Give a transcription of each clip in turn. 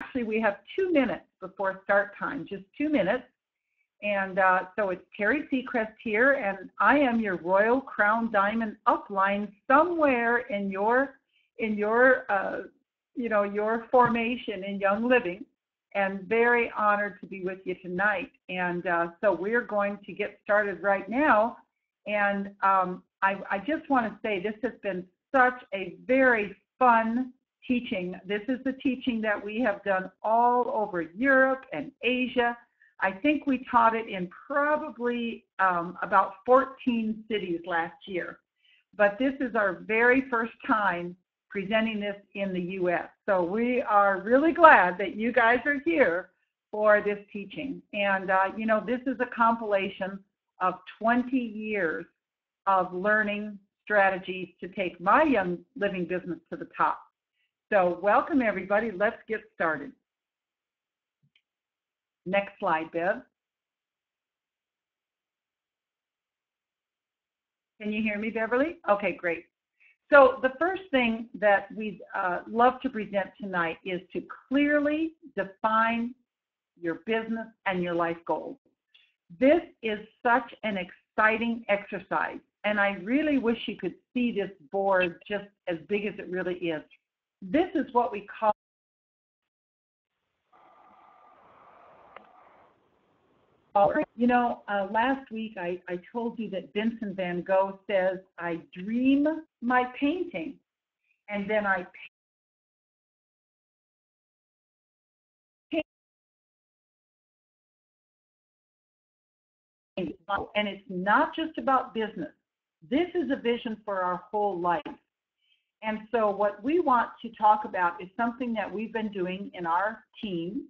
actually, we have 2 minutes before start time, just 2 minutes. And so it's Teri Seacrest here, and I am your Royal Crown Diamond upline somewhere in your your formation in Young Living, and very honored to be with you tonight. And so we're going to get started right now. And I just want to say this has been such a very fun teaching. This is the teaching that we have done all over Europe and Asia. I think we taught it in probably about 14 cities last year. But this is our very first time presenting this in the U.S. So we are really glad that you guys are here for this teaching. And, this is a compilation of 20 years of learning strategies to take my Young Living business to the top. So welcome, everybody. Let's get started. Next slide, Bev. Can you hear me, Beverly? Okay, great. So the first thing that we'd love to present tonight is to clearly define your business and your life goals. This is such an exciting exercise, and I really wish you could see this board just as big as it really is. This is what we call last week I told you that Vincent van Gogh says, I dream my painting, and then I paint. And it's not just about business. This is a vision for our whole life. And so what we want to talk about is something that we've been doing in our team,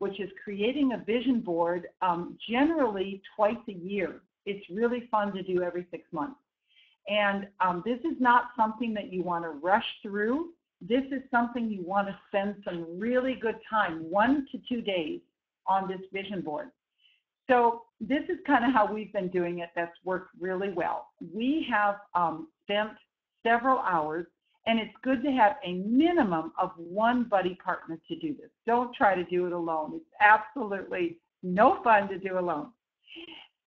which is creating a vision board generally twice a year. It's really fun to do every 6 months. And this is not something that you want to rush through. This is something you want to spend some really good time, 1 to 2 days on this vision board. So this is kind of how we've been doing it. That's worked really well. We have spent several hours, and it's good to have a minimum of 1 buddy partner to do this. Don't try to do it alone. It's absolutely no fun to do alone.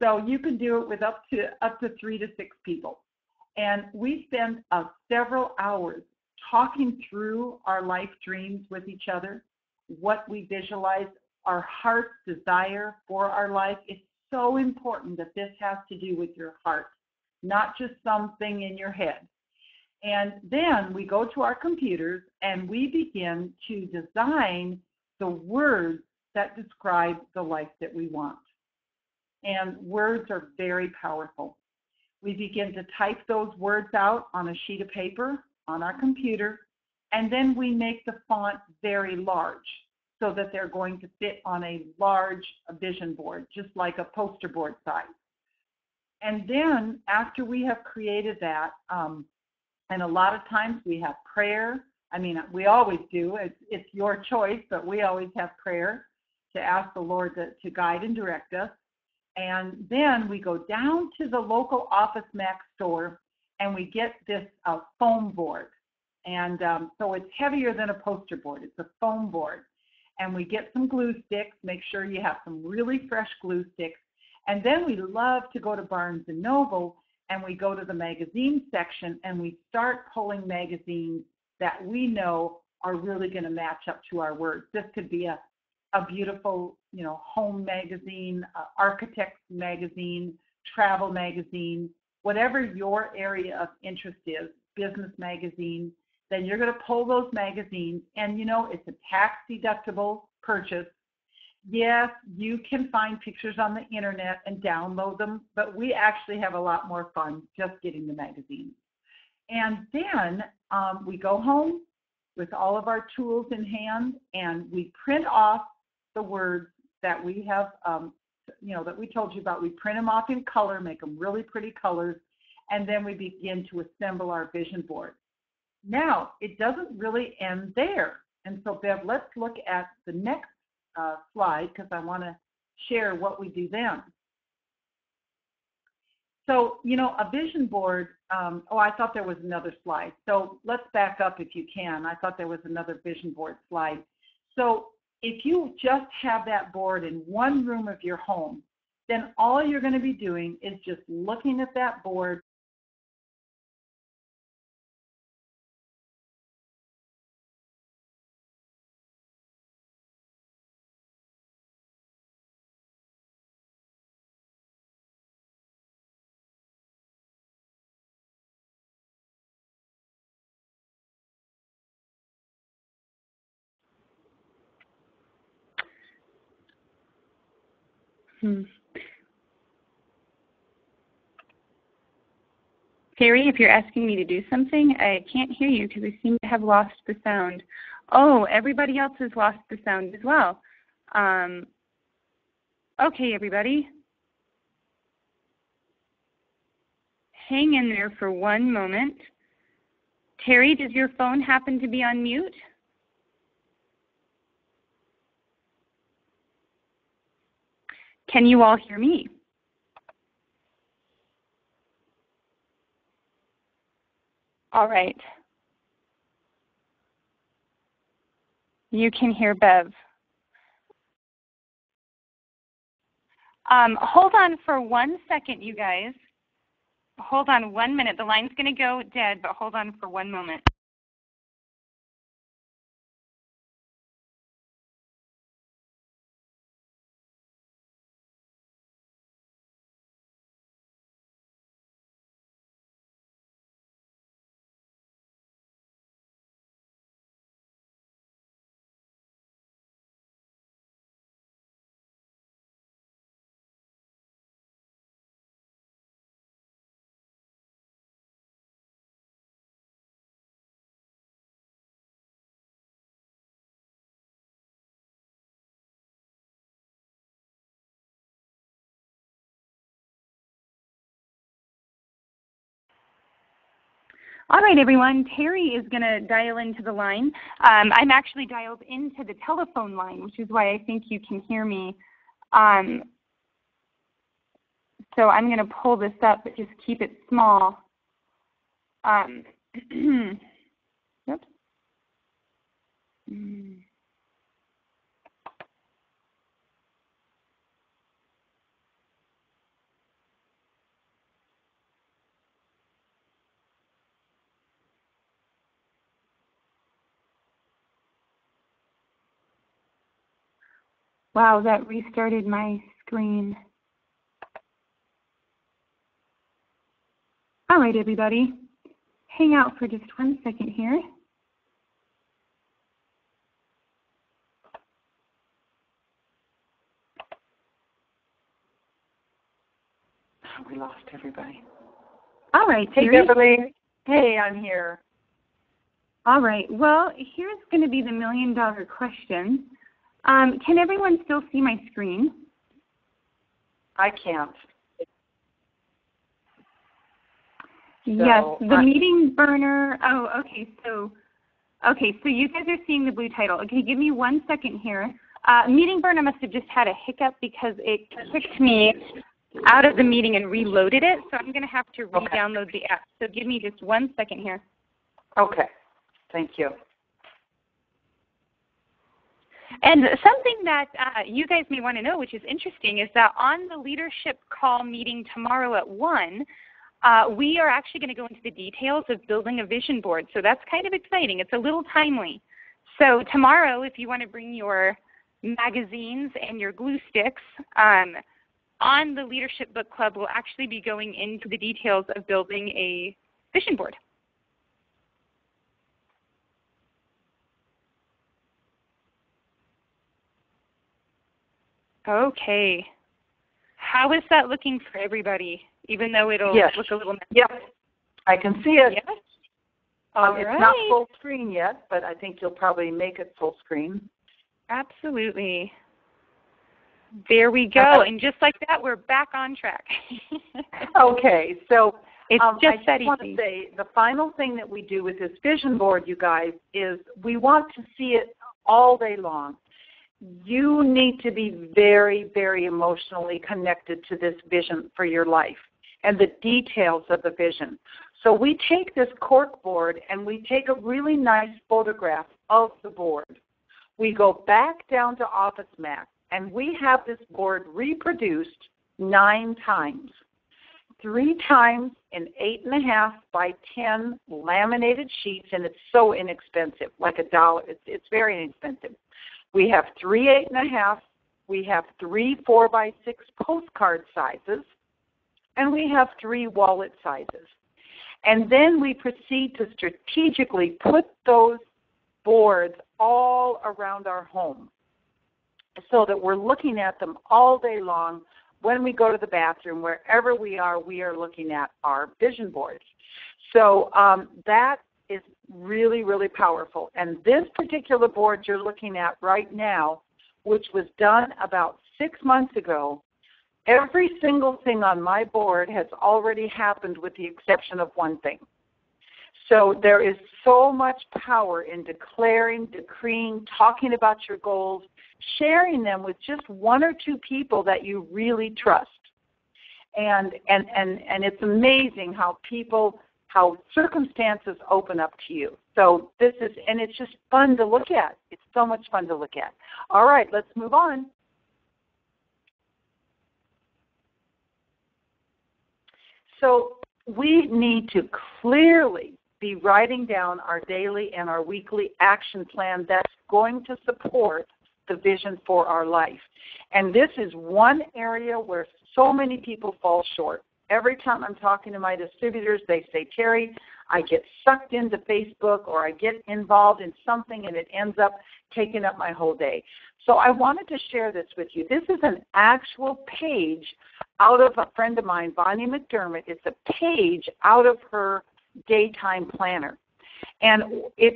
So you can do it with up to 3 to 6 people. And we spend several hours talking through our life dreams with each other, what we visualize, our heart's desire for our life. It's so important that this has to do with your heart, not just something in your head. And then we go to our computers and we begin to design the words that describe the life that we want. And words are very powerful. We begin to type those words out on a sheet of paper on our computer, and then we make the font very large so that they're going to fit on a large vision board, just like a poster board size. And then after we have created that, and a lot of times we have prayer. I mean, we always do. It's your choice, but we always have prayer to ask the Lord to guide and direct us. And then we go down to the local Office Max store and we get this foam board. And so it's heavier than a poster board. It's a foam board. And we get some glue sticks. Make sure you have some really fresh glue sticks. And then we love to go to Barnes & Noble, and we go to the magazine section and we start pulling magazines that we know are really going to match up to our words. This could be a beautiful, home magazine, architect's magazine, travel magazine, whatever your area of interest is, business magazine. Then you're going to pull those magazines, and it's a tax deductible purchase. Yes, you can find pictures on the internet and download them, but we actually have a lot more fun just getting the magazines. And then we go home with all of our tools in hand, and we print off the words that we have, that we told you about. We print them off in color, make them really pretty colors, and then we begin to assemble our vision board. Now, it doesn't really end there. And so, Bev, let's look at the next slide, because I want to share what we do then. So, a vision board, I thought there was another slide. So let's back up if you can. I thought there was another vision board slide. So if you just have that board in one room of your home, then all you're going to be doing is just looking at that board. Teri, if you're asking me to do something, I can't hear you because I seem to have lost the sound. Oh, everybody else has lost the sound as well. Okay, everybody. Hang in there for one moment. Teri, does your phone happen to be on mute? Can you all hear me? All right. You can hear Bev. Hold on for 1 second, you guys. Hold on 1 minute. The line's going to go dead, but hold on for 1 moment. All right, everyone. Teri is going to dial into the line. I'm actually dialed into the telephone line, which is why I think you can hear me. So I'm going to pull this up, but just keep it small. Oops. Wow, that restarted my screen. All right, everybody. Hang out for just 1 second here. We lost everybody. All right, Hey, Teri. Beverly. Hey, I'm here. All right. Well, here's going to be the million-dollar question. Can everyone still see my screen? I can't. Yes, the meeting burner. Oh, okay. So you guys are seeing the blue title. Okay, give me 1 second here. Meeting burner must have just had a hiccup because it kicked me out of the meeting and reloaded it. So I'm going to have to re-download the app. So give me just 1 second here. Okay. Thank you. And something that you guys may want to know, which is interesting, is that on the leadership call meeting tomorrow at 1, we are actually going to go into the details of building a vision board. So that's kind of exciting. It's a little timely. So tomorrow, if you want to bring your magazines and your glue sticks, on the Leadership Book Club, we'll actually be going into the details of building a vision board. Okay. How is that looking for everybody, even though it'll look a little messy? Yep. I can see it. Yes. All it's right. not full screen yet, but I think you'll probably make it full screen. Absolutely. There we go. And just like that, we're back on track. Okay. So it's just I just want to say the final thing that we do with this vision board, you guys, is we want to see it all day long. You need to be very, very emotionally connected to this vision for your life and the details of the vision. So we take this cork board and we take a really nice photograph of the board. we go back down to Office Max, and we have this board reproduced 9 times. 3 times in 8.5 by 10 laminated sheets, and it's so inexpensive, like $1. It's very inexpensive. We have 3 8.5. We have 3 4 by 6 postcard sizes, and we have 3 wallet sizes. And then we proceed to strategically put those boards all around our home so that we're looking at them all day long. When we go to the bathroom, wherever we are looking at our vision boards. So that is really, really powerful. And this particular board you're looking at right now, which was done about 6 months ago, every single thing on my board has already happened with the exception of one thing. So there is so much power in declaring, decreeing, talking about your goals, sharing them with just 1 or 2 people that you really trust. And it's amazing how circumstances open up to you. So and it's just fun to look at. It's so much fun to look at. All right, let's move on. So we need to clearly be writing down our daily and our weekly action plan that's going to support the vision for our life. And this is one area where so many people fall short. Every time I'm talking to my distributors, they say, Teri, I get sucked into Facebook or I get involved in something and it ends up taking up my whole day. So I wanted to share this with you. This is an actual page out of a friend of mine, Bonnie McDermott. It's a page out of her daytime planner. And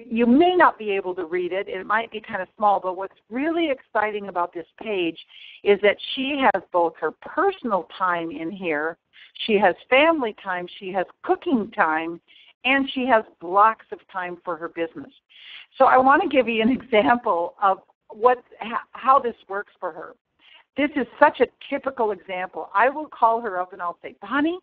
you may not be able to read it. It might be kind of small, but what's really exciting about this page is that she has both her personal time in here, she has family time, she has cooking time, and she has blocks of time for her business. So I want to give you an example of how this works for her. This is such a typical example. I will call her up and I'll say, Bonnie,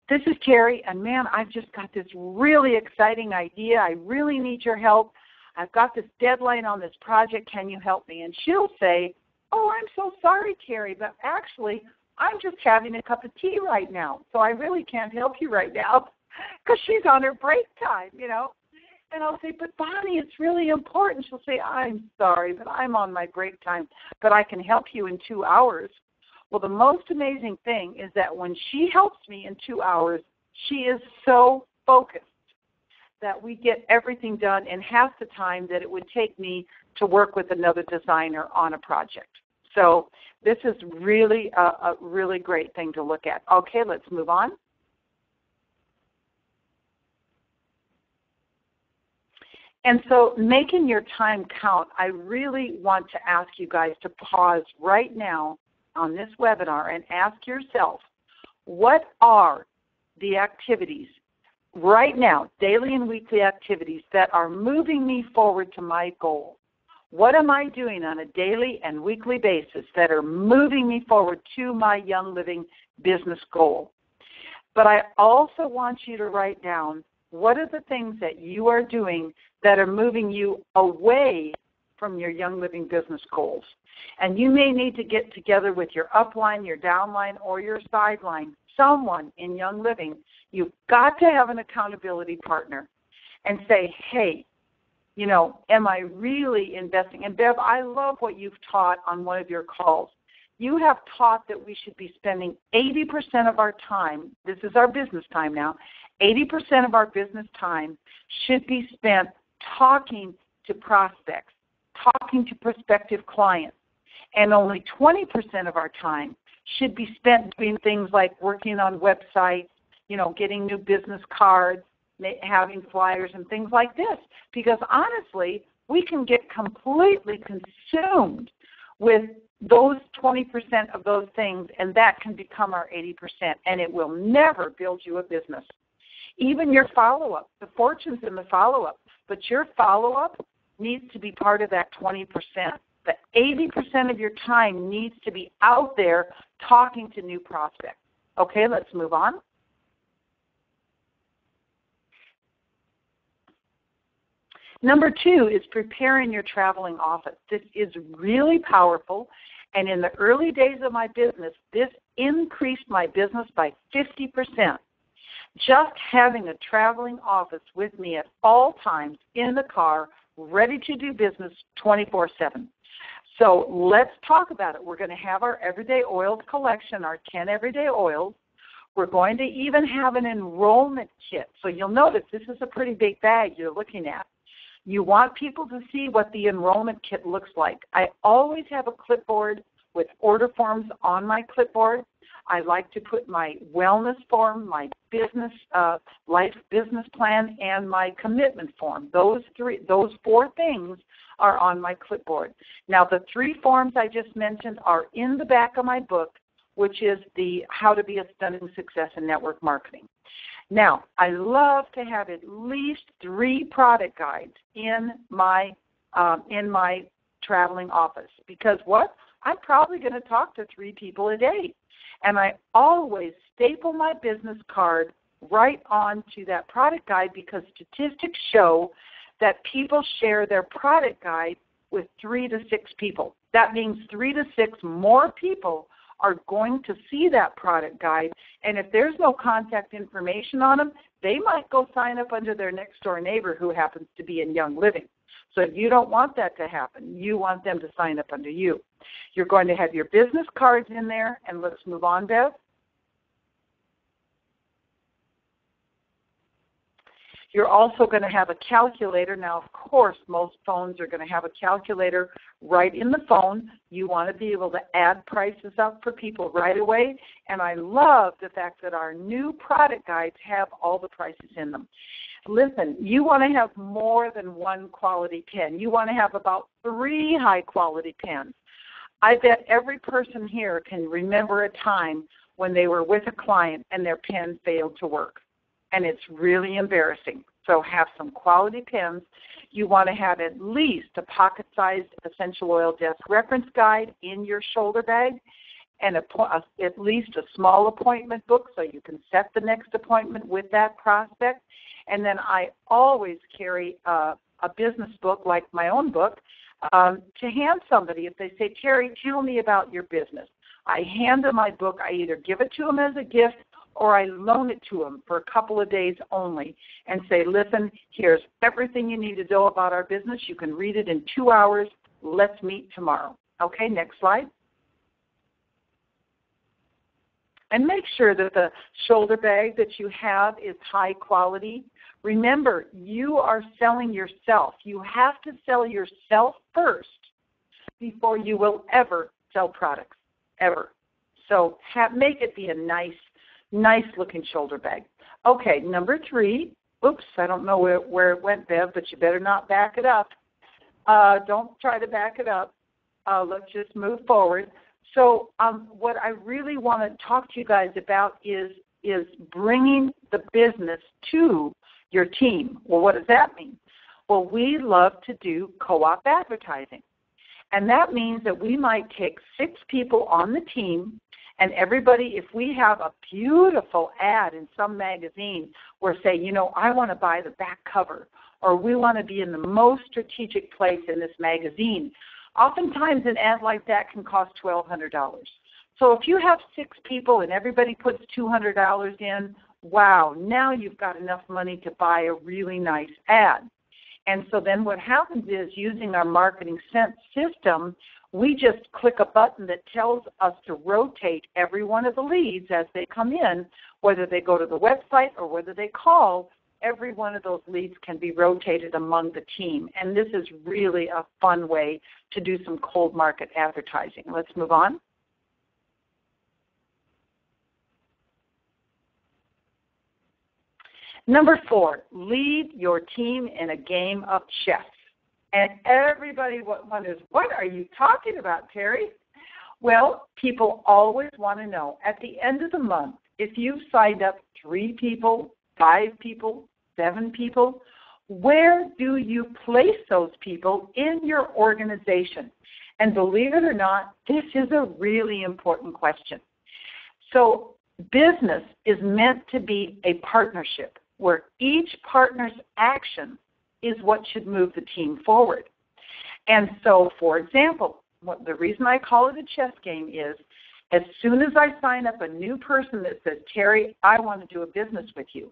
this is Teri, and man, I've just got this really exciting idea. I really need your help. I've got this deadline on this project. Can you help me? And she'll say, oh, I'm so sorry, Teri, but actually, I'm just having a cup of tea right now, so I really can't help you right now because she's on her break time, And I'll say, but Bonnie, it's really important. She'll say, I'm sorry, but I'm on my break time, but I can help you in 2 hours. Well, the most amazing thing is that when she helps me in 2 hours, she is so focused that we get everything done in half the time that it would take me to work with another designer on a project. So this is really a really great thing to look at. Okay, let's move on. And so making your time count, I really want to ask you guys to pause right now on this webinar and ask yourself, what are the activities right now, daily and weekly activities, that are moving me forward to my goal? What am I doing on a daily and weekly basis that are moving me forward to my Young Living business goal? But I also want you to write down, what are the things that you are doing that are moving you away from your Young Living business goals? And you may need to get together with your upline, your downline, or your sideline, someone in Young Living. You've got to have an accountability partner and say, hey, am I really investing? And Bev, I love what you've taught on one of your calls. You have taught that we should be spending 80% of our time, this is our business time now, 80% of our business time should be spent talking to prospects, talking to prospective clients, and only 20% of our time should be spent doing things like working on websites, getting new business cards, having flyers and things like this. Because honestly, we can get completely consumed with those 20% of those things, and that can become our 80%, and it will never build you a business. Even your follow-up, the fortune's in the follow-up, but your follow-up needs to be part of that 20%. The 80% of your time needs to be out there talking to new prospects. Okay, let's move on. Number 2 is preparing your traveling office. This is really powerful, and in the early days of my business, this increased my business by 50%. Just having a traveling office with me at all times in the car, ready to do business 24/7. So let's talk about it. We're going to have our everyday oils collection, our 10 everyday oils. We're going to even have an enrollment kit. So you'll notice this is a pretty big bag you're looking at. You want people to see what the enrollment kit looks like. I always have a clipboard with order forms on my clipboard. I like to put my wellness form, my business, life business plan, and my commitment form. Those 4 things are on my clipboard. Now, the 3 forms I just mentioned are in the back of my book, which is the How to Be a Stunning Success in Network Marketing. Now, I love to have at least 3 product guides in my traveling office because what? I'm probably going to talk to 3 people a day. And I always staple my business card right onto that product guide because statistics show that people share their product guide with 3 to 6 people. That means 3 to 6 more people are going to see that product guide, and if there's no contact information on them, they might go sign up under their next door neighbor who happens to be in Young Living. So you don't want that to happen. You want them to sign up under you. You're going to have your business cards in there, and let's move on, Bev. You're also going to have a calculator. Now, of course, most phones are going to have a calculator right in the phone. You want to be able to add prices up for people right away. And I love the fact that our new product guides have all the prices in them. Listen, you want to have more than 1 quality pen. You want to have about 3 high-quality pens. I bet every person here can remember a time when they were with a client and their pen failed to work. And it's really embarrassing. So have some quality pens. You want to have at least a pocket-sized essential oil desk reference guide in your shoulder bag and at least a small appointment book so you can set the next appointment with that prospect. And then I always carry a business book, like my own book, to hand somebody if they say, Teri, tell me about your business. I hand them my book. I either give it to them as a gift or I loan it to them for a couple of days only and say, listen, here's everything you need to know about our business. You can read it in 2 hours. Let's meet tomorrow. Okay, next slide. And make sure that the shoulder bag that you have is high quality. Remember, you are selling yourself. You have to sell yourself first before you will ever sell products, ever. So make it be a nice looking shoulder bag. Okay, number 3. Oops, I don't know where it went, Bev, but you better not back it up. Don't try to back it up. Let's just move forward. So what I really want to talk to you guys about is bringing the business to your team. Well, what does that mean? Well, we love to do co-op advertising. And that means that we might take 6 people on the team, and everybody, if we have a beautiful ad in some magazine where say, I want to buy the back cover, or we want to be in the most strategic place in this magazine, oftentimes an ad like that can cost $1,200. So if you have 6 people and everybody puts $200 in, wow, now you've got enough money to buy a really nice ad. And so then what happens is, using our marketing sense system, we just click a button that tells us to rotate every one of the leads as they come in, whether they go to the website or whether they call. Every one of those leads can be rotated among the team. And this is really a fun way to do some cold market advertising. Let's move on. Number 4, lead your team in a game of chess. And everybody wonders, what are you talking about, Teri? Well, people always want to know, at the end of the month, if you've signed up 3 people, 5 people, 7 people, where do you place those people in your organization? And believe it or not, this is a really important question. So business is meant to be a partnership where each partner's action is what should move the team forward. And so, for example, the reason I call it a chess game is as soon as I sign up a new person that says, Teri, I want to do a business with you,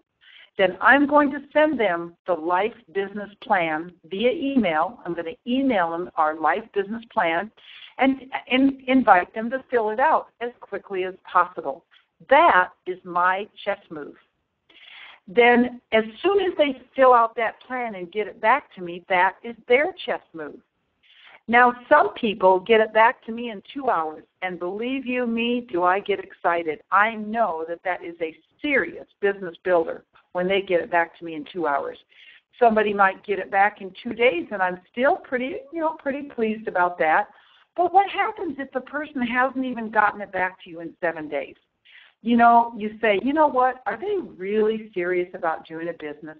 then I'm going to send them the life business plan via email. I'm going to email them our life business plan and invite them to fill it out as quickly as possible. That is my chess move. Then as soon as they fill out that plan and get it back to me, that is their chess move. Now, some people get it back to me in 2 hours, and believe you me, do I get excited. I know that that is a serious business builder when they get it back to me in 2 hours. Somebody might get it back in 2 days, and I'm still pretty pleased about that. But what happens if the person hasn't even gotten it back to you in 7 days? You know, you say, you know what, are they really serious about doing a business?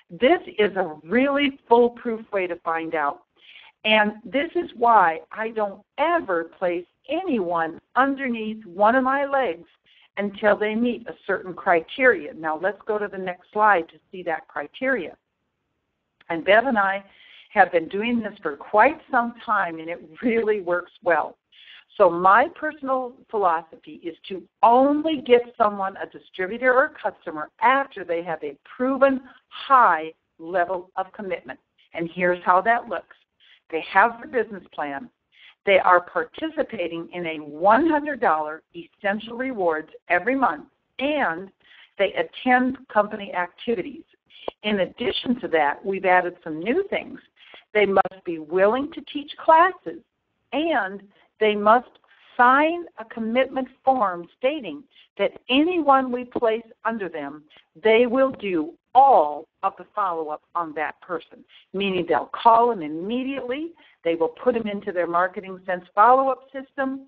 This is a really foolproof way to find out. And this is why I don't ever place anyone underneath one of my legs until they meet a certain criteria. Now, let's go to the next slide to see that criteria. And Bev and I have been doing this for quite some time, and it really works well. So my personal philosophy is to only get someone a distributor or customer after they have a proven high level of commitment. And here's how that looks. They have their business plan. They are participating in a $100 essential rewards every month, and they attend company activities. In addition to that, we've added some new things. They must be willing to teach classes, and they must sign a commitment form stating that anyone we place under them, they will do all of the follow-up on that person, meaning they'll call them immediately, they will put them into their Marketing Sense follow-up system,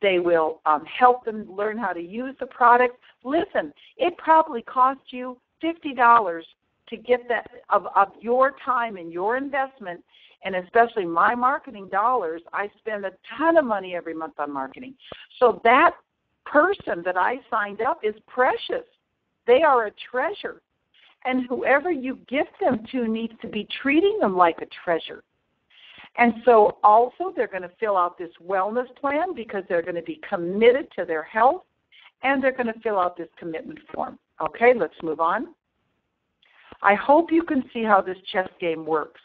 they will help them learn how to use the product. Listen, it probably cost you $50 to get that of your time and your investment, and especially my marketing dollars. I spend a ton of money every month on marketing. So that person that I signed up is precious. They are a treasure. And whoever you gift them to needs to be treating them like a treasure. And so also they're going to fill out this wellness plan because they're going to be committed to their health, and they're going to fill out this commitment form. Okay, let's move on. I hope you can see how this chess game works.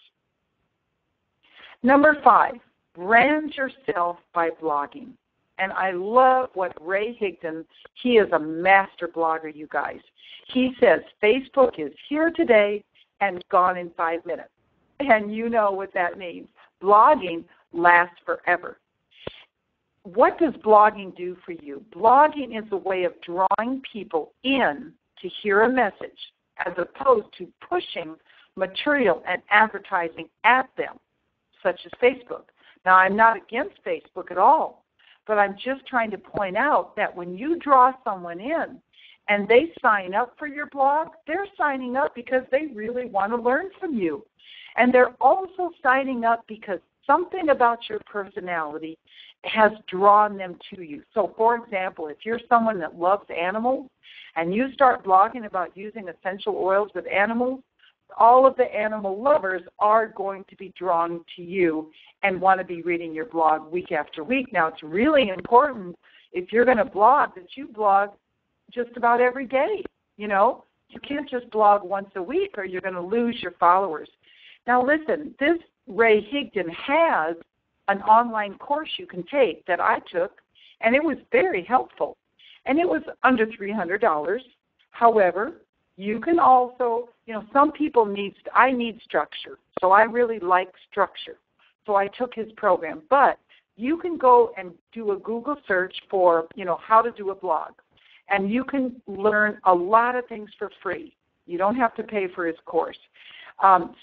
Number 5, brand yourself by blogging. And I love what Ray Higdon, he is a master blogger, you guys. He says Facebook is here today and gone in 5 minutes. And you know what that means. Blogging lasts forever. What does blogging do for you? Blogging is a way of drawing people in to hear a message as opposed to pushing material and advertising at them, such as Facebook. Now, I'm not against Facebook at all, but I'm just trying to point out that when you draw someone in and they sign up for your blog, they're signing up because they really want to learn from you. And they're also signing up because something about your personality has drawn them to you. So, for example, if you're someone that loves animals and you start blogging about using essential oils with animals, all of the animal lovers are going to be drawn to you and want to be reading your blog week after week. Now, it's really important if you're going to blog that you blog just about every day. You know, you can't just blog once a week or you're going to lose your followers. Now, listen, this Ray Higdon has an online course you can take that I took, and it was very helpful. And it was under $300. However, you can also, some people I need structure. So I really like structure. So I took his program. But you can go and do a Google search for, how to do a blog. And you can learn a lot of things for free. You don't have to pay for his course.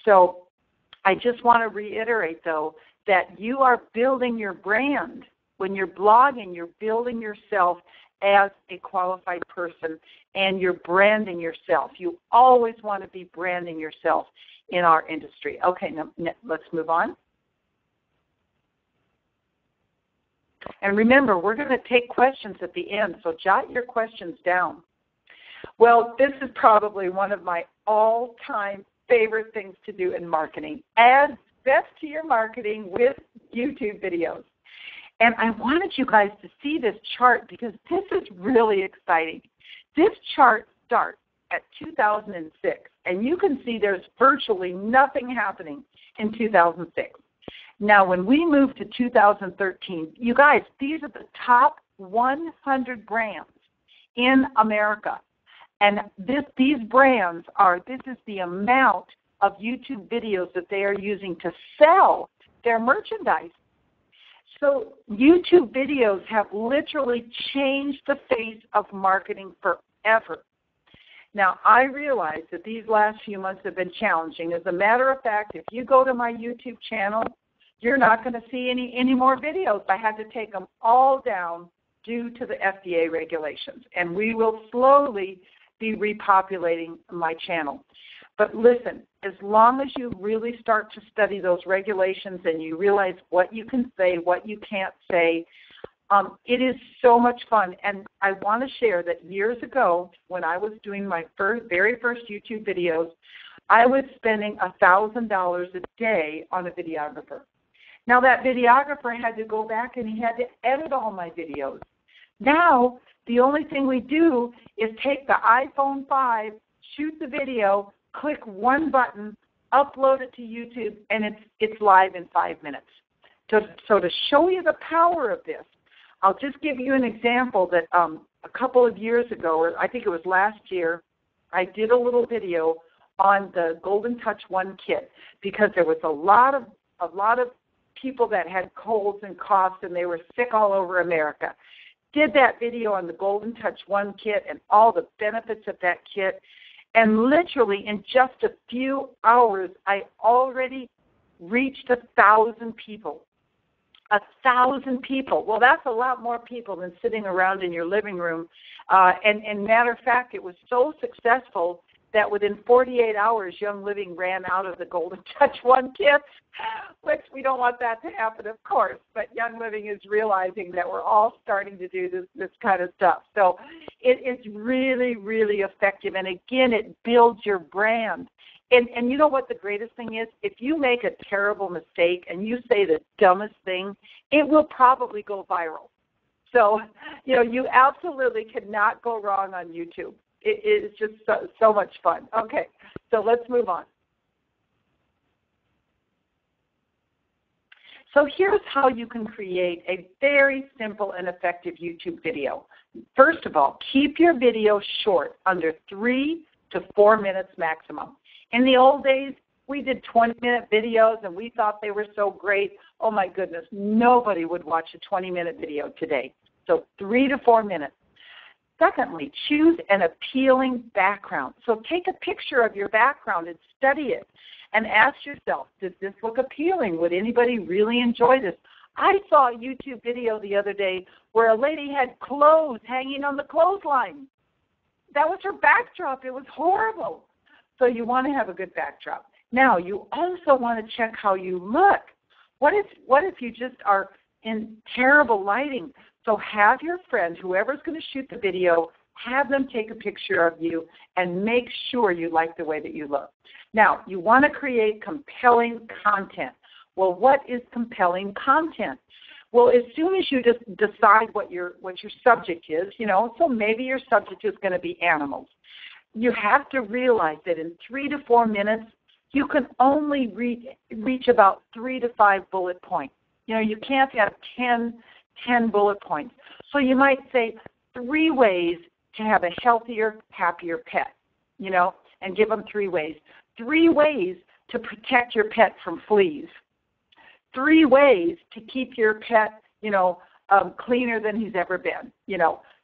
So I just want to reiterate, though, that you are building your brand. When you're blogging, you're building yourself as a qualified person, and you're branding yourself. You always want to be branding yourself in our industry. Okay, now let's move on. And remember, we're going to take questions at the end, so jot your questions down. Well, this is probably one of my all-time favorite things to do in marketing. Add best to your marketing with YouTube videos. And I wanted you guys to see this chart because this is really exciting. This chart starts at 2006, and you can see there's virtually nothing happening in 2006. Now, when we moved to 2013, you guys, these are the top 100 brands in America. And these brands this is the amount of YouTube videos that they are using to sell their merchandise. So YouTube videos have literally changed the face of marketing forever. Now, I realize that these last few months have been challenging. As a matter of fact, if you go to my YouTube channel, you're not going to see any more videos. I had to take them all down due to the FDA regulations. And we will slowly be repopulating my channel. But listen, as long as you really start to study those regulations and you realize what you can say, what you can't say, it is so much fun. And I want to share that years ago, when I was doing my very first YouTube videos, I was spending $1,000 a day on a videographer. Now, that videographer had to go back and he had to edit all my videos. Now, the only thing we do is take the iPhone 5, shoot the video, click one button, upload it to YouTube, and it's live in 5 minutes. So to show you the power of this, I'll just give you an example that a couple of years ago, or I think it was last year, I did a little video on the Golden Touch 1 kit because there was a lot of people that had colds and coughs and they were sick all over America. Did that video on the Golden Touch 1 kit and all the benefits of that kit. And literally in just a few hours, I already reached 1,000 people. 1,000 people. Well, that's a lot more people than sitting around in your living room. And matter of fact, it was so successful that within 48 hours, Young Living ran out of the Golden Touch 1 kit, which we don't want that to happen, of course. But Young Living is realizing that we're all starting to do this kind of stuff. So it's really, really effective. And again, it builds your brand. And you know what the greatest thing is? If you make a terrible mistake and you say the dumbest thing, it will probably go viral. So, you absolutely cannot go wrong on YouTube. It is just so much fun. Okay, so let's move on. So here's how you can create a very simple and effective YouTube video. First of all, keep your video short, under 3 to 4 minutes maximum. In the old days, we did 20-minute videos, and we thought they were so great. Oh, my goodness, nobody would watch a 20-minute video today. So 3 to 4 minutes. Secondly, choose an appealing background. So take a picture of your background and study it and ask yourself, does this look appealing? Would anybody really enjoy this? I saw a YouTube video the other day where a lady had clothes hanging on the clothesline. That was her backdrop. It was horrible. So you want to have a good backdrop. Now, you also want to check how you look. What if you just are in terrible lighting? So have your friend, whoever's going to shoot the video, have them take a picture of you and make sure you like the way that you look. Now, you want to create compelling content. Well, what is compelling content? Well, as soon as you just decide what your subject is, so maybe your subject is going to be animals. You have to realize that in 3 to 4 minutes, you can only reach about 3 to 5 bullet points. You can't have 10 bullet points. So you might say 3 ways to have a healthier, happier pet, and give them 3 ways. 3 ways to protect your pet from fleas. 3 ways to keep your pet, cleaner than he's ever been,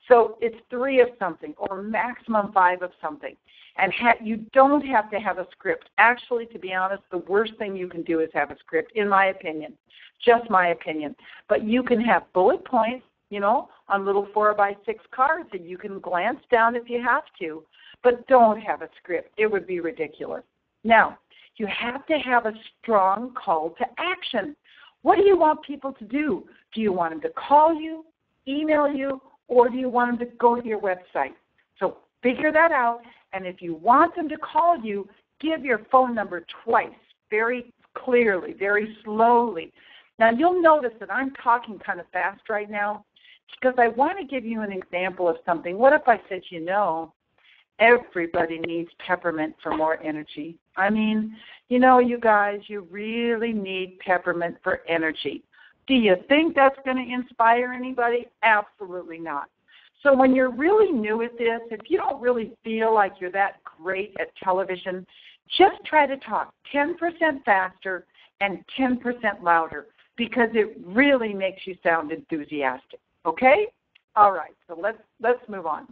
So it's 3 of something or maximum 5 of something. And you don't have to have a script. Actually, to be honest, the worst thing you can do is have a script, in my opinion. Just my opinion. But you can have bullet points, on little 4x6 cards, and you can glance down if you have to. But don't have a script. It would be ridiculous. Now, you have to have a strong call to action. What do you want people to do? Do you want them to call you, email you, or do you want them to go to your website? So figure that out, and if you want them to call you, give your phone number twice, very clearly, very slowly. Now, you'll notice that I'm talking kind of fast right now because I want to give you an example of something. What if I said, everybody needs peppermint for more energy? I mean, you guys, you really need peppermint for energy. Do you think that's going to inspire anybody? Absolutely not. So when you're really new at this, if you don't really feel like you're that great at television, just try to talk 10% faster and 10% louder because it really makes you sound enthusiastic. Okay? All right, so let's move on.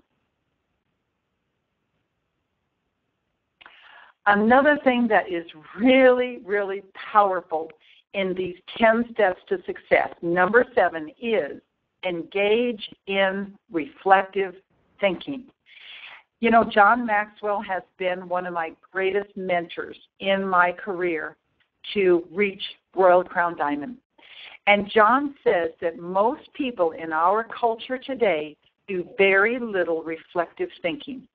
Another thing that is really, really powerful in these 10 steps to success, number 7, is engage in reflective thinking. John Maxwell has been one of my greatest mentors in my career to reach Royal Crown Diamond. And John says that most people in our culture today do very little reflective thinking.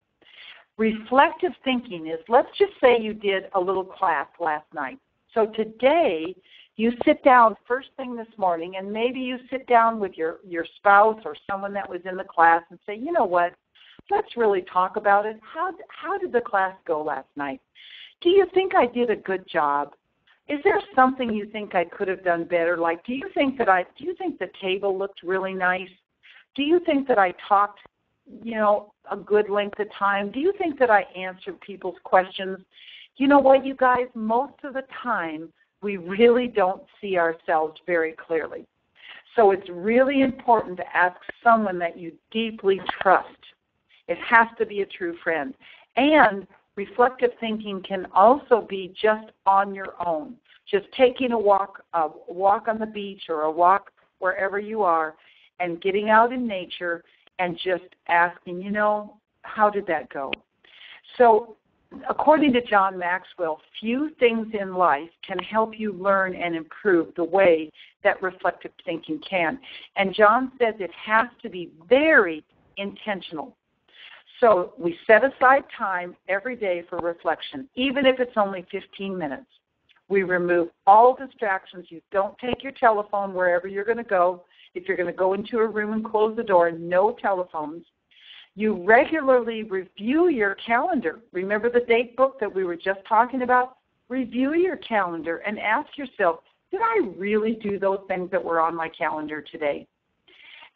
Reflective thinking is, let's just say you did a little class last night. So today, you sit down first thing this morning, and maybe you sit down with your spouse or someone that was in the class and say, you know what, let's really talk about it. How did the class go last night? Do you think I did a good job? Is there something you think I could have done better? Like, do you think the table looked really nice? Do you think that I talked, a good length of time? Do you think that I answered people's questions? You know what, you guys, most of the time, we really don't see ourselves very clearly. So it's really important to ask someone that you deeply trust. It has to be a true friend. And reflective thinking can also be just on your own, just taking a walk on the beach or a walk wherever you are and getting out in nature and just asking, how did that go? So according to John Maxwell, few things in life can help you learn and improve the way that reflective thinking can. And John says it has to be very intentional. So we set aside time every day for reflection, even if it's only 15 minutes. We remove all distractions. You don't take your telephone wherever you're going to go. If you're going to go into a room and close the door, no telephones. You regularly review your calendar. Remember the date book that we were just talking about? Review your calendar and ask yourself, did I really do those things that were on my calendar today?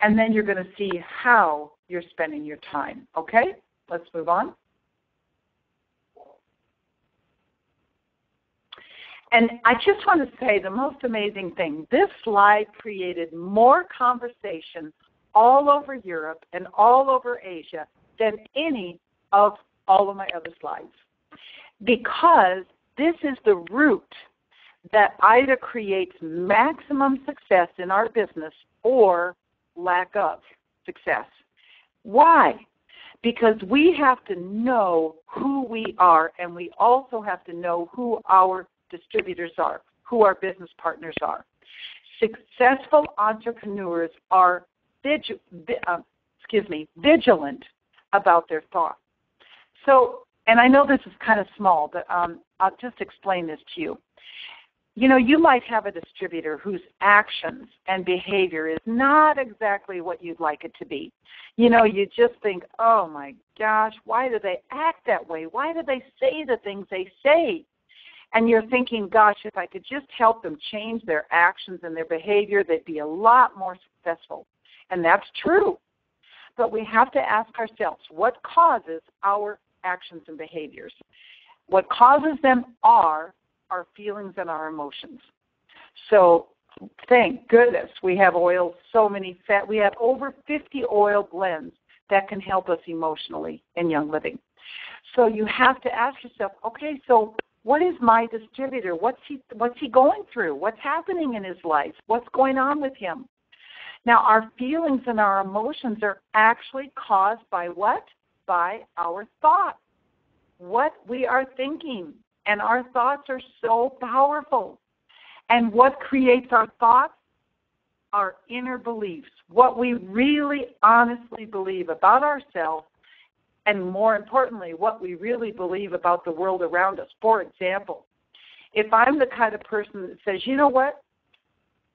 And then you're going to see how you're spending your time. Okay? Let's move on. And I just want to say the most amazing thing, this slide created more conversation all over Europe and all over Asia than any of all of my other slides. Because this is the root that either creates maximum success in our business or lack of success. Why? Because we have to know who we are, and we also have to know who our distributors are, who our business partners are. Successful entrepreneurs are vigilant about their thoughts. So, and I know this is kind of small, but I'll just explain this to you. You might have a distributor whose actions and behavior is not exactly what you'd like it to be. You just think, oh my gosh, why do they act that way? Why do they say the things they say? And you're thinking, gosh, if I could just help them change their actions and their behavior, they'd be a lot more successful. And that's true. But we have to ask ourselves, what causes our actions and behaviors? What causes them are our feelings and our emotions. So thank goodness we have oils, so many fat. We have over 50 oil blends that can help us emotionally in Young Living. So you have to ask yourself, okay, so what is my distributor? What's he going through? What's happening in his life? What's going on with him? Now, our feelings and our emotions are actually caused by what? By our thoughts, what we are thinking. And our thoughts are so powerful. And what creates our thoughts? Our inner beliefs, what we really honestly believe about ourselves and more importantly, what we really believe about the world around us. For example, if I'm the kind of person that says, you know what,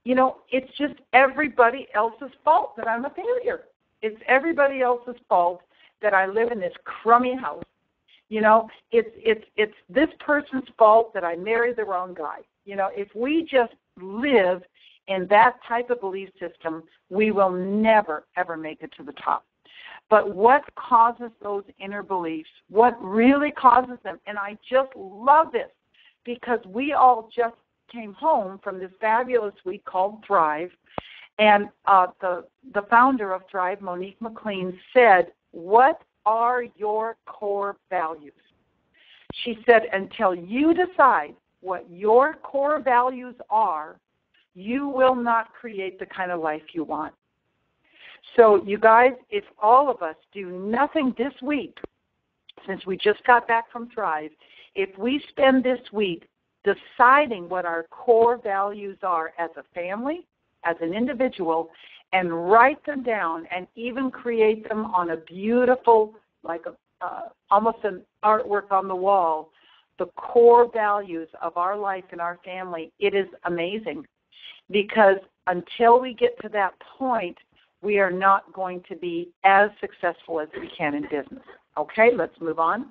it's just everybody else's fault that I'm a failure. It's everybody else's fault that I live in this crummy house. It's this person's fault that I married the wrong guy. If we just live in that type of belief system, we will never, ever make it to the top. But what causes those inner beliefs? What really causes them? And I just love this because we all just came home from this fabulous week called Thrive, and the founder of Thrive, Monique McLean, said, what are your core values? She said, until you decide what your core values are, you will not create the kind of life you want. So you guys, if all of us do nothing this week, since we just got back from Thrive, if we spend this week deciding what our core values are as a family, as an individual, and write them down and even create them on a beautiful, like almost an artwork on the wall, the core values of our life and our family, it is amazing. Because until we get to that point, we are not going to be as successful as we can in business. Okay, let's move on.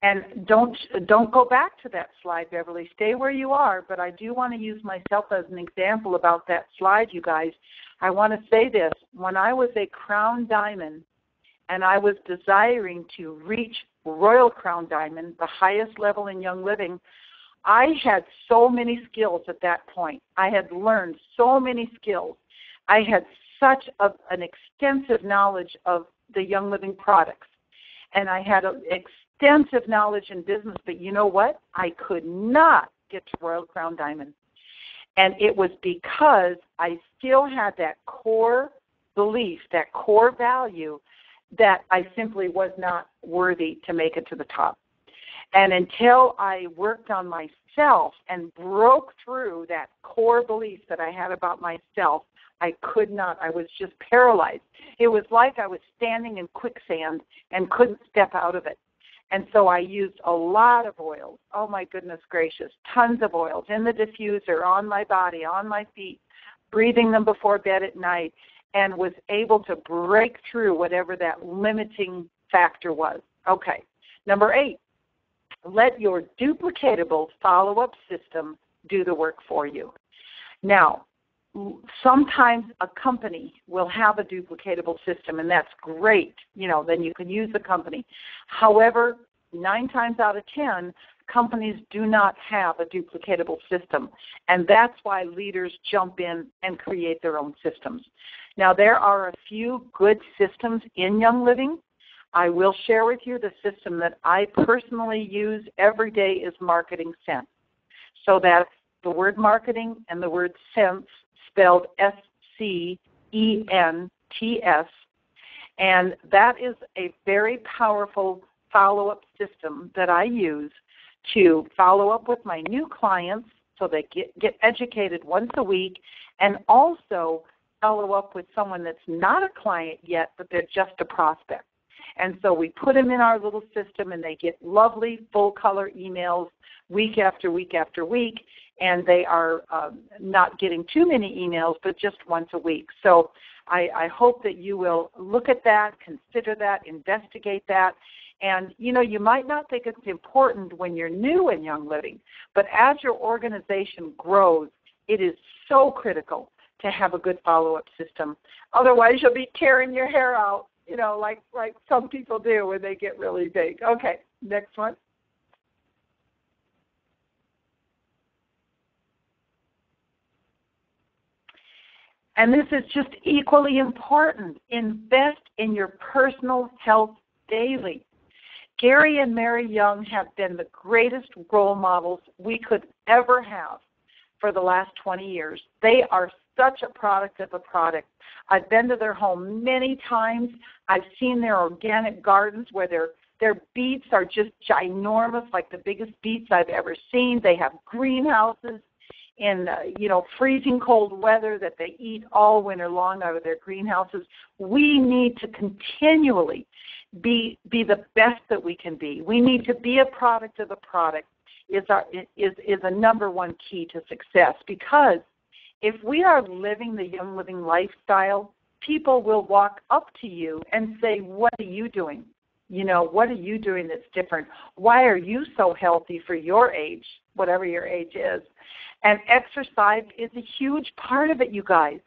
And don't go back to that slide, Beverly. Stay where you are, but I do want to use myself as an example about that slide, you guys. I want to say this. When I was a Crown Diamond and I was desiring to reach Royal Crown Diamond, the highest level in Young Living, I had so many skills at that point. I had learned so many skills. I had such an extensive knowledge of the Young Living products. And I had an extensive knowledge in business, but you know what? I could not get to Royal Crown Diamond. And it was because I still had that core belief, that core value, that I simply was not worthy to make it to the top. And until I worked on myself and broke through that core belief that I had about myself, I could not. I was just paralyzed. It was like I was standing in quicksand and couldn't step out of it. And so I used a lot of oils. Oh, my goodness gracious, tons of oils in the diffuser, on my body, on my feet, breathing them before bed at night, and was able to break through whatever that limiting factor was. Okay, number 8. Let your duplicatable follow-up system do the work for you. Now, sometimes a company will have a duplicatable system, and that's great. Then you can use the company. However, 9 times out of 10, companies do not have a duplicatable system, and that's why leaders jump in and create their own systems. Now, there are a few good systems in Young Living. I will share with you the system that I personally use every day is Marketing Sense. So that's the word marketing and the word sense, spelled SCENTS. And that is a very powerful follow-up system that I use to follow up with my new clients so they get educated once a week, and also follow up with someone that's not a client yet, but they're just a prospect. And so we put them in our little system, and they get lovely full-color emails week after week after week, and they are not getting too many emails, but just once a week. So I hope that you will look at that, consider that, investigate that. And, you might not think it's important when you're new in Young Living, but as your organization grows, it is so critical to have a good follow-up system. Otherwise, you'll be tearing your hair out, like some people do when they get really big. Okay, next one. And this is just equally important. Invest in your personal health daily. Gary and Mary Young have been the greatest role models we could ever have for the last 20 years. They are such a product of a product. I've been to their home many times. I've seen their organic gardens where their beets are just ginormous, like the biggest beets I've ever seen. They have greenhouses. freezing cold weather that they eat all winter long out of their greenhouses. We need to continually be the best that we can be. We need to be a product of the product is a number one key to success, because if we are living the Young Living lifestyle, people will walk up to you and say, what are you doing? What are you doing that's different? Why are you so healthy for your age, whatever your age is? And exercise is a huge part of it, you guys.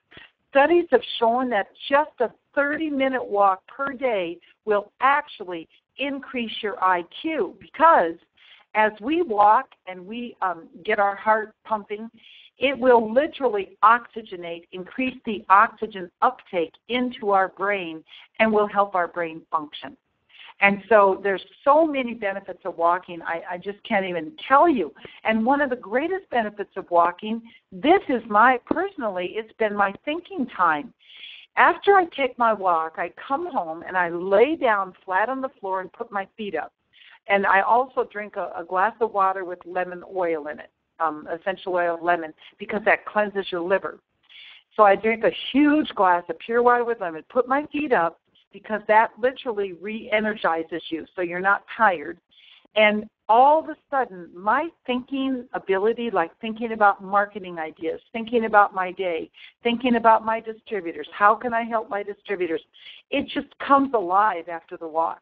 Studies have shown that just a 30-minute walk per day will actually increase your IQ, because as we walk and we get our heart pumping, it will literally oxygenate, increase the oxygen uptake into our brain, and will help our brain function. And so there's so many benefits of walking, I just can't even tell you. And one of the greatest benefits of walking, it's been my thinking time. After I take my walk, I come home and I lay down flat on the floor and put my feet up. And I also drink a glass of water with lemon oil in it, essential oil of lemon, because that cleanses your liver. So I drink a huge glass of pure water with lemon, put my feet up, because that literally re-energizes you so you're not tired. And all of a sudden, my thinking ability, like thinking about marketing ideas, thinking about my day, thinking about my distributors, how can I help my distributors, it just comes alive after the walk.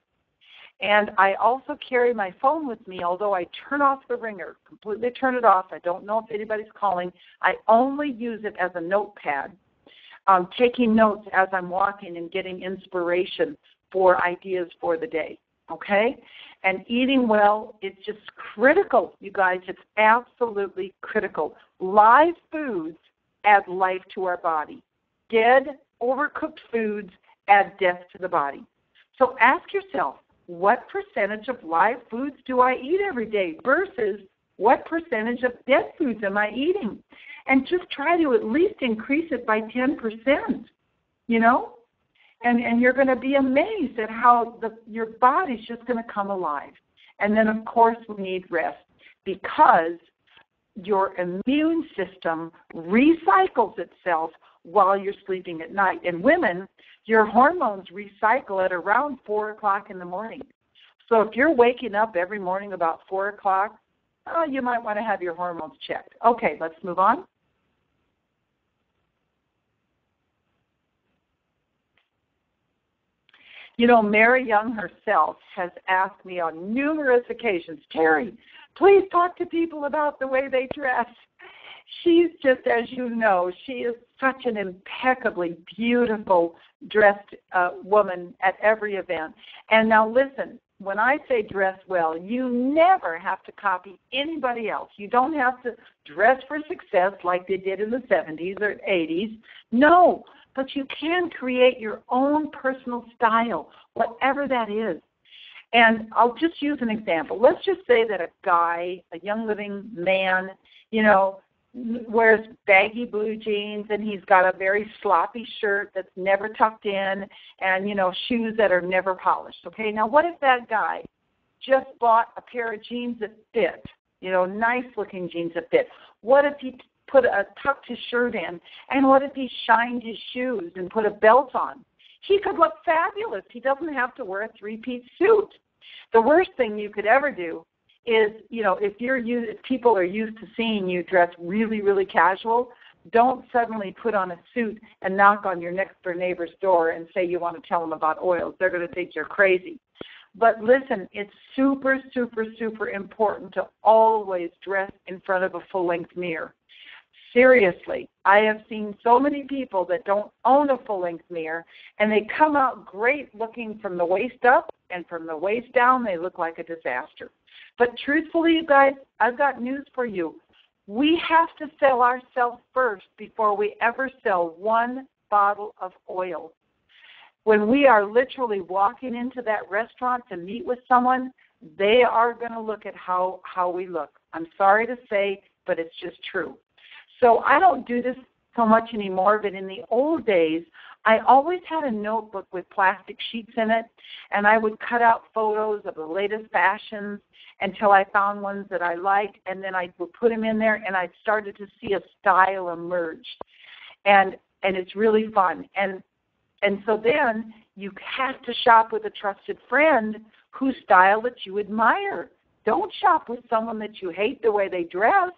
And I also carry my phone with me, although I turn off the ringer, completely turn it off. I don't know if anybody's calling. I only use it as a notepad, taking notes as I'm walking and getting inspiration for ideas for the day, okay? And eating well, it's just critical, you guys. It's absolutely critical. Live foods add life to our body. Dead, overcooked foods add death to the body. So ask yourself, what percentage of live foods do I eat every day versus what percentage of dead foods am I eating? And just try to at least increase it by 10%, And you're going to be amazed at how your body's just going to come alive. And then, of course, we need rest, because your immune system recycles itself while you're sleeping at night. And women, your hormones recycle at around 4 o'clock in the morning. So if you're waking up every morning about 4 o'clock, you might want to have your hormones checked. Okay, let's move on. Mary Young herself has asked me on numerous occasions, Teri, please talk to people about the way they dress. She's just, as you know, she is such an impeccably beautiful dressed woman at every event. And now listen, when I say dress well, you never have to copy anybody else. You don't have to dress for success like they did in the 70s or 80s. No, but you can create your own personal style, whatever that is. And I'll just use an example. Let's just say that a guy, a Young Living man, wears baggy blue jeans, and he's got a very sloppy shirt that's never tucked in, and, shoes that are never polished. Okay, now what if that guy just bought a pair of jeans that fit, nice-looking jeans that fit? What if he tucked his shirt in, and what if he shined his shoes and put a belt on? He could look fabulous. He doesn't have to wear a three-piece suit. The worst thing you could ever do is, if people are used to seeing you dress really, really casual, don't suddenly put on a suit and knock on your next-door neighbor's door and say you want to tell them about oils. They're going to think you're crazy. But listen, it's super, super, super important to always dress in front of a full-length mirror. Seriously, I have seen so many people that don't own a full-length mirror, and they come out great looking from the waist up, and from the waist down, they look like a disaster. But truthfully, you guys, I've got news for you. We have to sell ourselves first before we ever sell one bottle of oil. When we are literally walking into that restaurant to meet with someone, they are going to look at how we look. I'm sorry to say, but it's just true. So I don't do this so much anymore, but in the old days, I always had a notebook with plastic sheets in it, and I would cut out photos of the latest fashions until I found ones that I liked, and then I would put them in there, and I started to see a style emerge. And it's really fun. And so then you have to shop with a trusted friend whose style that you admire. Don't shop with someone that you hate the way they dress.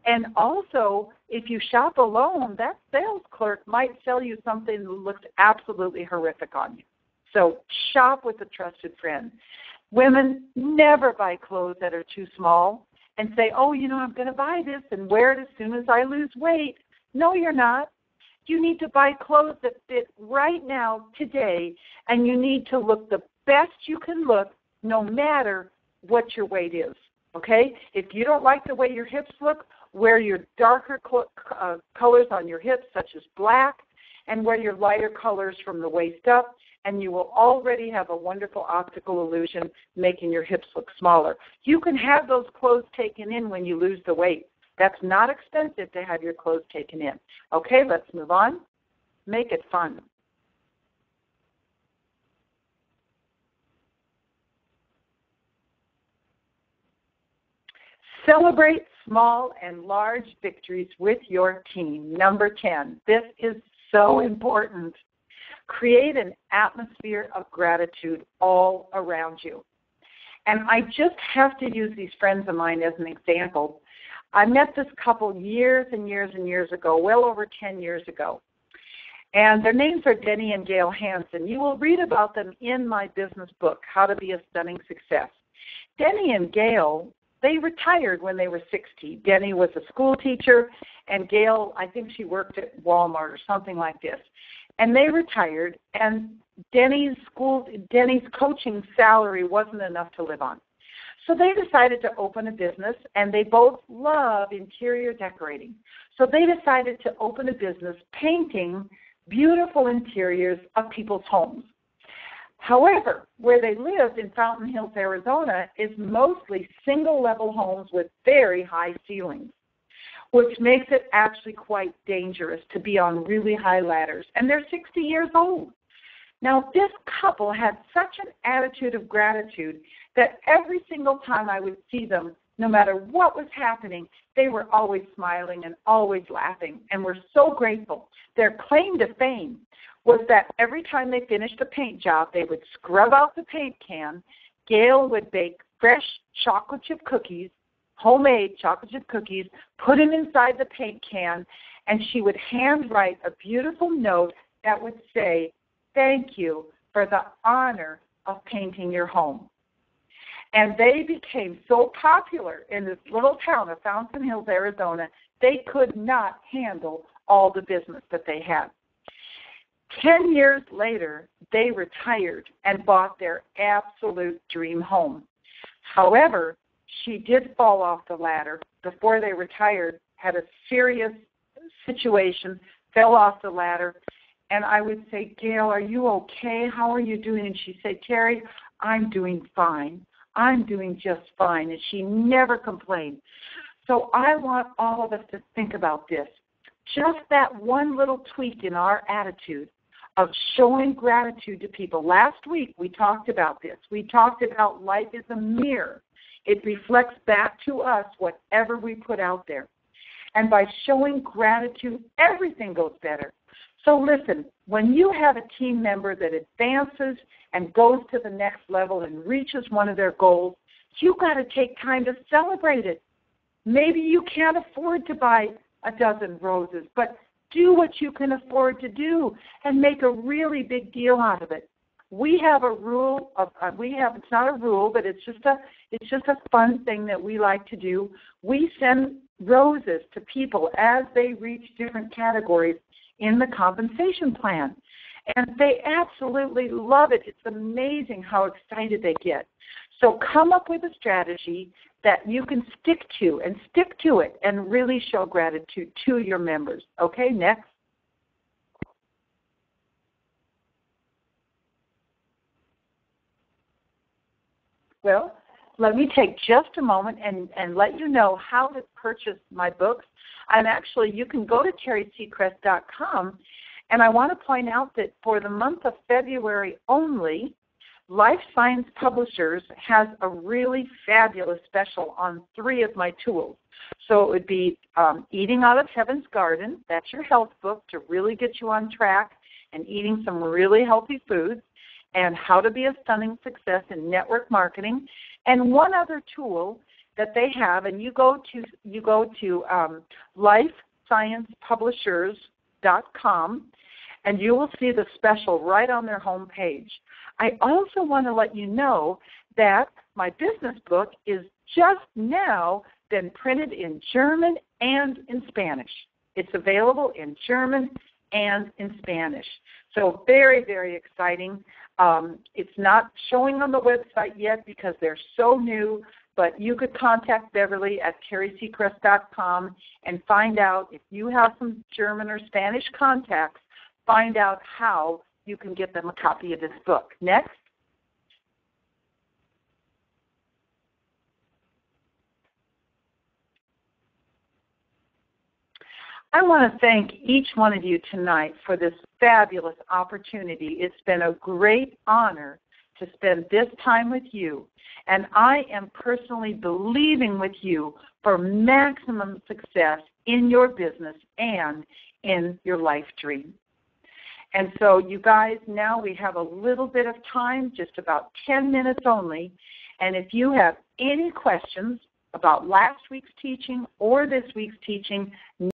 And also, if you shop alone, that sales clerk might sell you something that looks absolutely horrific on you. So shop with a trusted friend. Women, never buy clothes that are too small and say, oh, I'm going to buy this and wear it as soon as I lose weight. No, you're not. You need to buy clothes that fit right now, today, and you need to look the best you can look no matter what your weight is, okay? If you don't like the way your hips look, wear your darker colors on your hips, such as black, and wear your lighter colors from the waist up, and you will already have a wonderful optical illusion making your hips look smaller. You can have those clothes taken in when you lose the weight. That's not expensive to have your clothes taken in. Okay, let's move on. Make it fun. Celebrate small and large victories with your team. Number 10. This is so important. Create an atmosphere of gratitude all around you. And I just have to use these friends of mine as an example. I met this couple years and years and years ago, well over 10 years ago. And their names are Denny and Gail Hansen. You will read about them in my business book, How to Be a Stunning Success. Denny and Gail, they retired when they were 60. Denny was a school teacher, and Gail, I think she worked at Walmart or something like this. And they retired, and Denny's coaching salary wasn't enough to live on. So they decided to open a business, and they both love interior decorating. So they decided to open a business painting beautiful interiors of people's homes. However, where they lived in Fountain Hills, Arizona, is mostly single-level homes with very high ceilings, which makes it actually quite dangerous to be on really high ladders. And they're 60 years old. Now, this couple had such an attitude of gratitude that every single time I would see them, no matter what was happening, they were always smiling and always laughing, and were so grateful. Their claim to fame was that every time they finished a paint job, they would scrub out the paint can. Gail would bake fresh chocolate chip cookies, homemade chocolate chip cookies, put them inside the paint can, and she would handwrite a beautiful note that would say, "Thank you for the honor of painting your home." And they became so popular in this little town of Fountain Hills, Arizona, they could not handle all the business that they had. 10 years later, they retired and bought their absolute dream home. However, she did fall off the ladder before they retired, had a serious situation, fell off the ladder, and I would say, "Gail, are you okay? How are you doing?" And she'd say, "Teri, I'm doing fine. I'm doing just fine." And she never complained. So I want all of us to think about this. Just that one little tweak in our attitude of showing gratitude to people. Last week we talked about this. We talked about life is a mirror. It reflects back to us whatever we put out there. And by showing gratitude, everything goes better. So listen, when you have a team member that advances and goes to the next level and reaches one of their goals, you've got to take time to celebrate it. Maybe you can't afford to buy a dozen roses, but do what you can afford to do and make a really big deal out of it. We have a rule of it's not a rule, but it's just a fun thing that we like to do. We send roses to people as they reach different categories in the compensation plan. And they absolutely love it. It's amazing how excited they get. So come up with a strategy that you can stick to it and really show gratitude to your members. Okay, next. Well, let me take just a moment and let you know how to purchase my books. You can go to TeriSeacrest.com And I want to point out that for the month of February only, Life Science Publishers has a really fabulous special on 3 of my tools. So it would be Eating Out of Heaven's Garden. That's your health book to really get you on track and eating some really healthy foods, and How to Be a Stunning Success in Network Marketing. And one other tool that they have, and you go to lifesciencepublishers.com, and you will see the special right on their home page. I also want to let you know that my business book is just now been printed in German and in Spanish. It's available in German and in Spanish. So very, very exciting. It's not showing on the website yet because they're so new, but you could contact Beverly at TeriSeacrest.com and find out if you have some German or Spanish contacts, find out how you can get them a copy of this book. Next. I want to thank each one of you tonight for this fabulous opportunity. It's been a great honor to spend this time with you, and I am personally believing with you for maximum success in your business and in your life dream. And so you guys, now we have a little bit of time, just about 10 minutes only, and if you have any questions about last week's teaching or this week's teaching,